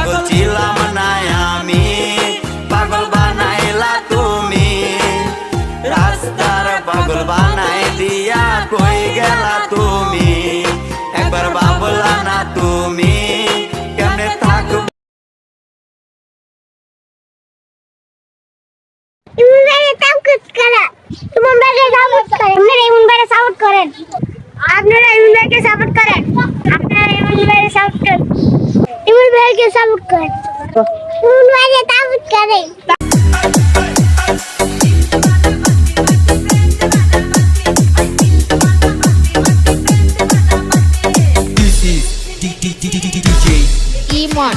পাগল ছিলাম না আমি, পাগল বানাইলা তুমি। রাস্তার পাগল বানাই দিয়া কই গেলা তুমি, একবার ভাবলা না তুমি কেমনে থাকবো। আপনারা ইমন ভাইকে সাপোর্ট করেন, আপনারা ইমন ভাইকে সাপোর্ট করেন, ইমন ভাইকে সাপোর্ট করেন, ইমন ভাইকে সাপোর্ট করেন। This is DJ Imon.